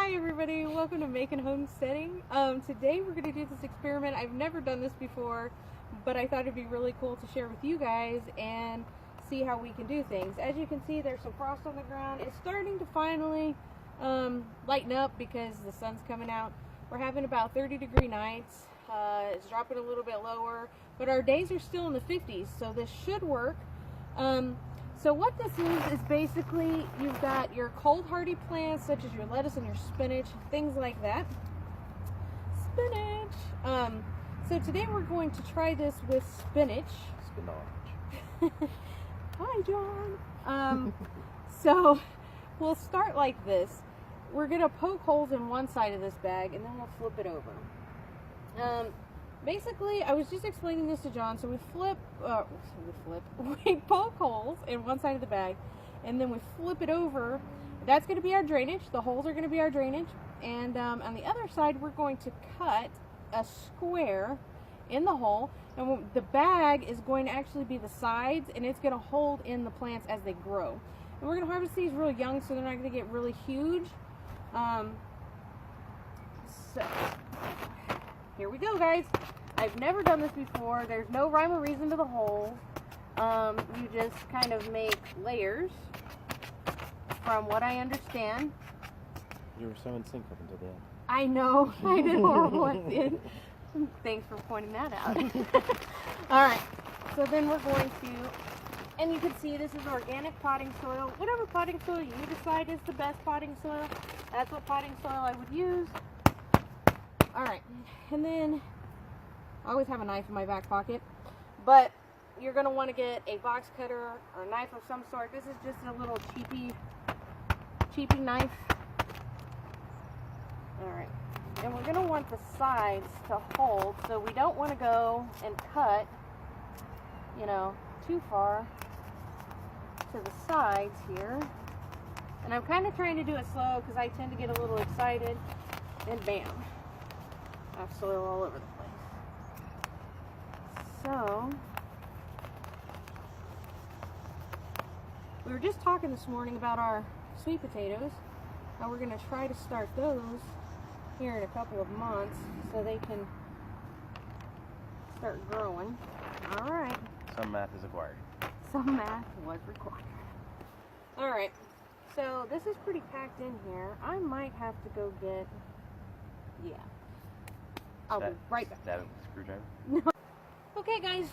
Hi everybody, welcome to Making Homesteading. Today we're going to do this experiment. I've never done this before, but I thought it'd be really cool to share with you guys and see how we can do things. As you can see, there's some frost on the ground. It's starting to finally lighten up because the sun's coming out. We're having about 30-degree nights. It's dropping a little bit lower, but our days are still in the 50s, so this should work. So what this is basically you've got your cold hardy plants such as your lettuce and your spinach, things like that. Spinach! So today we're going to try this with spinach. Spinach. Hi John! So we'll start like this. We're going to poke holes in one side of this bag and then we'll flip it over. Basically, I was just explaining this to John. So we poke holes in one side of the bag, and then we flip it over. That's going to be our drainage. The holes are going to be our drainage. And on the other side, we're going to cut a square in the hole. And the bag is going to actually be the sides, and it's going to hold in the plants as they grow. And we're going to harvest these real young, so they're not going to get really huge. So here we go, guys. I've never done this before. There's no rhyme or reason to the holes. You just kind of make layers, from what I understand. You were so in sync up until the end. I know. I did horrible at the end. Thanks for pointing that out. Alright, so then we're going to, and you can see this is organic potting soil. Whatever potting soil you decide is the best potting soil, that's what potting soil I would use. Alright, and then I always have a knife in my back pocket, but you're going to want to get a box cutter or a knife of some sort. This is just a little cheapy knife. Alright, and we're going to want the sides to hold, so we don't want to go and cut, you know, too far to the sides here. And I'm kind of trying to do it slow because I tend to get a little excited, and bam, I have soil all over the place. So, we were just talking this morning about our sweet potatoes, and we're going to try to start those here in a couple of months so they can start growing. Alright. Some math is required. Some math was required. Alright, so this is pretty packed in here. I might have to go get, I'll be right back. Stab it with a screwdriver? No. Okay guys,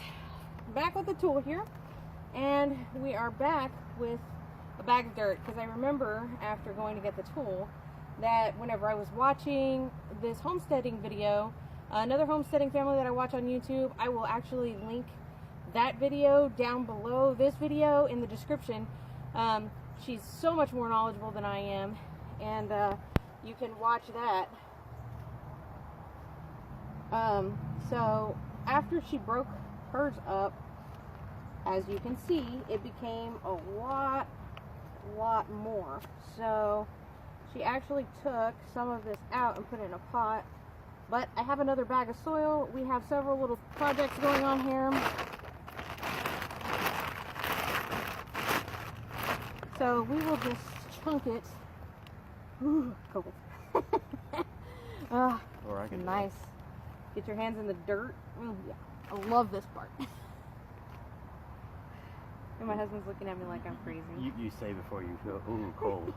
back with the tool here, and we are back with a bag of dirt, because I remember after going to get the tool that whenever I was watching this homesteading video, another homesteading family that I watch on YouTube, I will actually link that video down below this video in the description. She's so much more knowledgeable than I am, and you can watch that. So after she broke hers up, as you can see, it became a lot more. So she actually took some of this out and put it in a pot. But I have another bag of soil. We have several little projects going on here. So we will just chunk it. Ooh, cold. Nice. Get your hands in the dirt. Yeah, I love this part. And my husband's looking at me like I'm crazy. You say before you go, ooh, cold.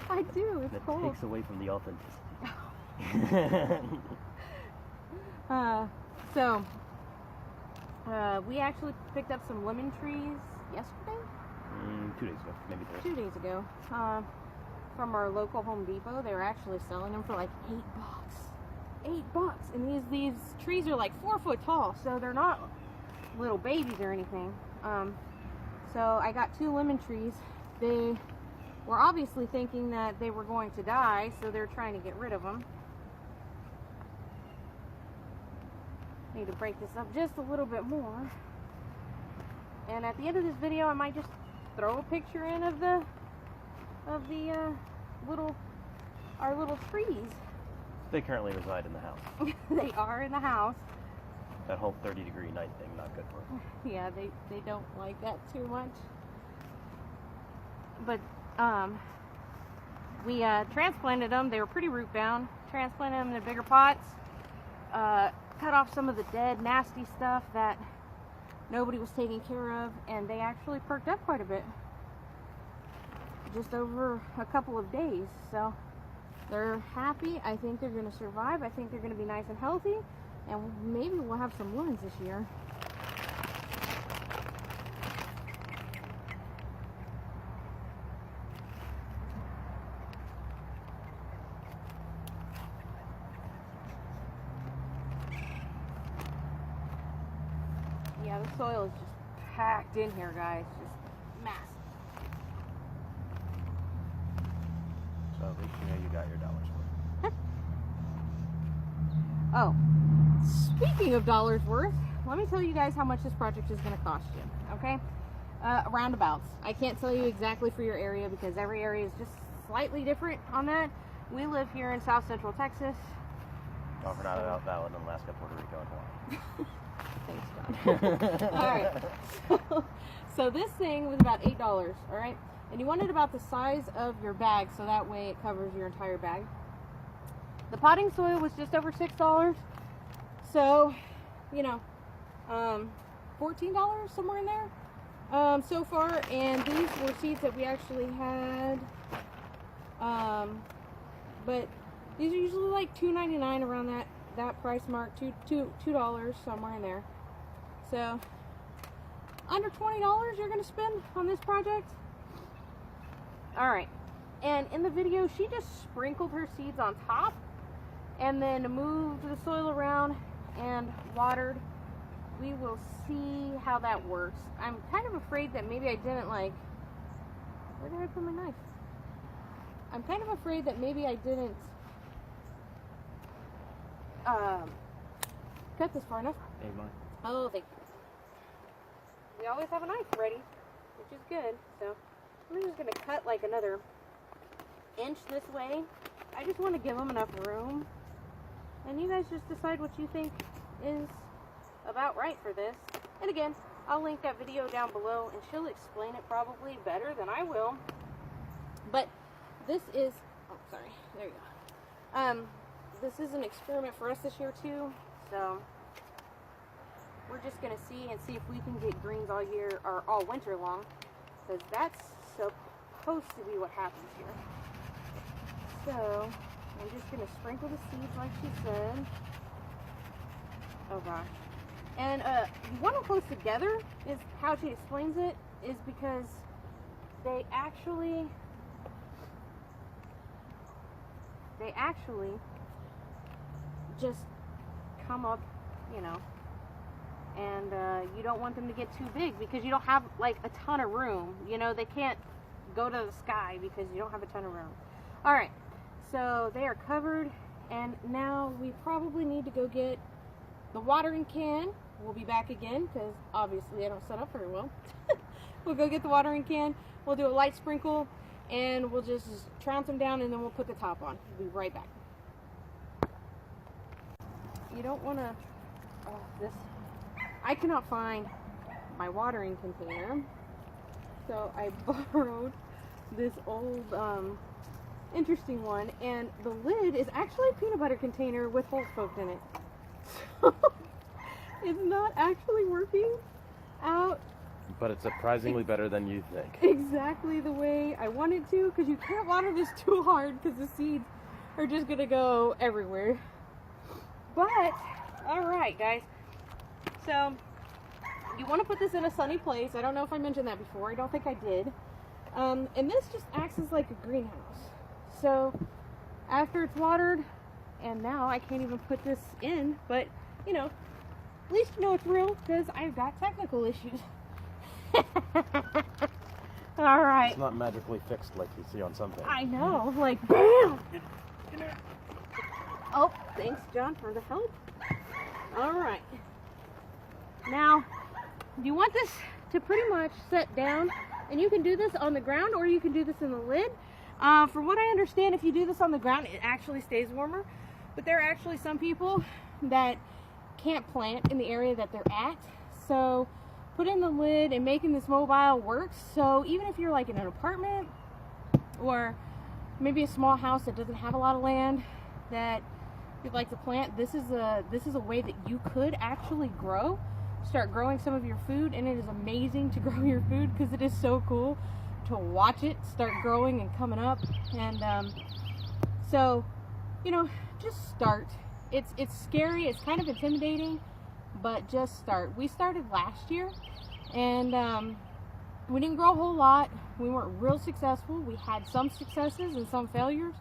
I do, it's cold. That takes away from the authenticity. We actually picked up some lemon trees yesterday? 2 days ago, maybe 3. 2 days ago. From our local Home Depot. They were actually selling them for like $8. $8, and these trees are like 4 foot tall, so they're not little babies or anything. So I got 2 lemon trees. They were obviously thinking that they were going to die, so they're trying to get rid of them. Need to break this up just a little bit more, and at the end of this video I might just throw a picture in of our little trees. They currently reside in the house. They are in the house. That whole 30-degree night thing, not good for them. Yeah, they don't like that too much. But We transplanted them. They were pretty root bound. Transplanted them in bigger pots. Cut off some of the dead, nasty stuff that nobody was taking care of, and they actually perked up quite a bit. Just over a couple of days. So they're happy. I think they're going to survive. I think they're going to be nice and healthy, and maybe we'll have some ones this year. Yeah, the soil is just packed in here, guys. Just massive. So at least you know you got your dollars worth. Oh, speaking of dollars worth, let me tell you guys how much this project is going to cost you, okay? Roundabouts. I can't tell you exactly for your area because every area is just slightly different on that. We live here in South Central Texas. Offer not out valid in Alaska, Puerto Rico, and Hawaii. Thanks, John. Alright, so this thing was about $8, alright? And you want it about the size of your bag, so that way it covers your entire bag. The potting soil was just over $6, so, you know, $14, somewhere in there, so far. And these were seeds that we actually had, but these are usually like $2.99, around that price mark, $2 somewhere in there. So under $20 you're gonna spend on this project. All right, and in the video she just sprinkled her seeds on top and then moved the soil around and watered. We will see how that works. I'm kind of afraid that maybe I didn't where did I put my knife? I'm kind of afraid that maybe I didn't cut this far enough. Hey, mine. Oh, thank you. We always have a knife ready, which is good. So I'm just gonna cut like another inch this way. I just want to give them enough room, and you guys just decide what you think is about right for this. And again, I'll link that video down below, and she'll explain it probably better than I will. But this is, oh sorry, there you go. This is an experiment for us this year too, so we're just gonna see if we can get greens all year or all winter long, because that's supposed to be what happens here. So I'm just gonna sprinkle the seeds like she said. Oh gosh. And you want them close together, is how she explains it, is because they actually just come up, you know, and you don't want them to get too big because you don't have like a ton of room. You know, they can't go to the sky because you don't have a ton of room. All right, so they are covered, and now we probably need to go get the watering can. We'll be back again because obviously I don't set up very well. We'll go get the watering can. We'll do a light sprinkle, and we'll just trounce them down, and then we'll put the top on. We'll be right back. You don't want to, I cannot find my watering container, so I borrowed this old, interesting one, and the lid is actually a peanut butter container with holes poked in it. So it's not actually working out. But it's surprisingly better than you think. Exactly the way I want it to, because you can't water this too hard because the seeds are just going to go everywhere. But, alright guys, so you want to put this in a sunny place. I don't know if I mentioned that before. I don't think I did. And this just acts as like a greenhouse. So after it's watered, and now I can't even put this in, but you know, at least you know it's real because I've got technical issues. Alright. It's not magically fixed like you see on some things. I know, like BAM! Oh, thanks John for the help. Alright. Now, you want this to pretty much set down, and you can do this on the ground or you can do this in the lid. From what I understand, if you do this on the ground, it actually stays warmer. But there are actually some people that can't plant in the area that they're at. So putting the lid and making this mobile works. So even if you're like in an apartment or maybe a small house that doesn't have a lot of land that you'd like to plant, this is a way that you could actually start growing some of your food. And it is amazing to grow your food because it is so cool to watch it start growing and coming up. And so, you know, just start. It's scary, it's kind of intimidating, but just start. We started last year, and we didn't grow a whole lot. We weren't real successful. We had some successes and some failures,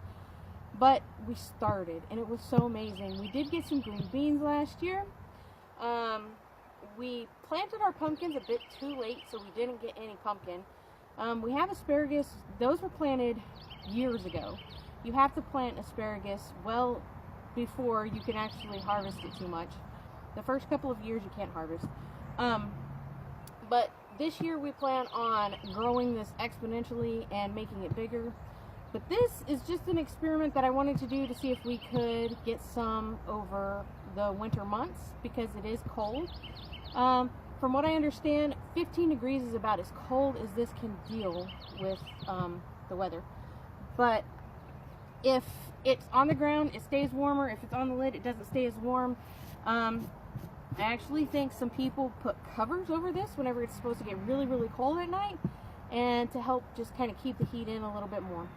but we started, and it was so amazing. We did get some green beans last year. We planted our pumpkins a bit too late, so we didn't get any pumpkin. We have asparagus. Those were planted years ago. You have to plant asparagus well before you can actually harvest it too much. The first couple of years you can't harvest. But this year we plan on growing this exponentially and making it bigger. But this is just an experiment that I wanted to do to see if we could get some over the winter months, because it is cold. From what I understand, 15 degrees is about as cold as this can deal with the weather. But if it's on the ground, it stays warmer. If it's on the lid, it doesn't stay as warm. I actually think some people put covers over this whenever it's supposed to get really, really cold at night, and to help just kind of keep the heat in a little bit more.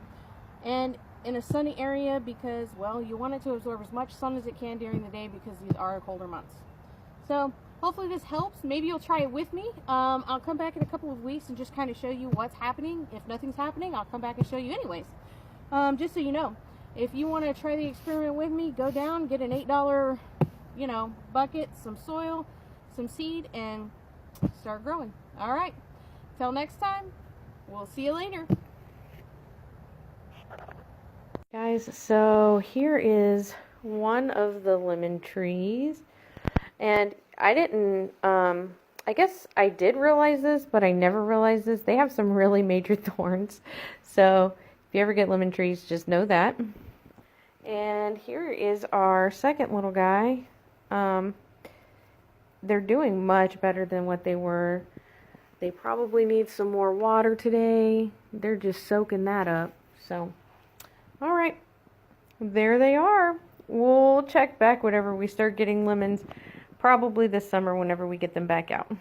And in a sunny area, because, well, you want it to absorb as much sun as it can during the day, because these are colder months. So hopefully this helps. Maybe you'll try it with me. I'll come back in a couple of weeks and just kind of show you what's happening. If nothing's happening, I'll come back and show you anyways. Just so you know, if you want to try the experiment with me, go down, get an $8, bucket, some soil, some seed, and start growing. All right. Till next time, we'll see you later. Guys, so here is one of the lemon trees, and I guess I did realize this, but I never realized this. They have some really major thorns, so if you ever get lemon trees, just know that. And here is our second little guy. They're doing much better than what they were. They probably need some more water today. They're just soaking that up. So, all right, there they are. We'll check back whenever we start getting lemons, probably this summer whenever we get them back out.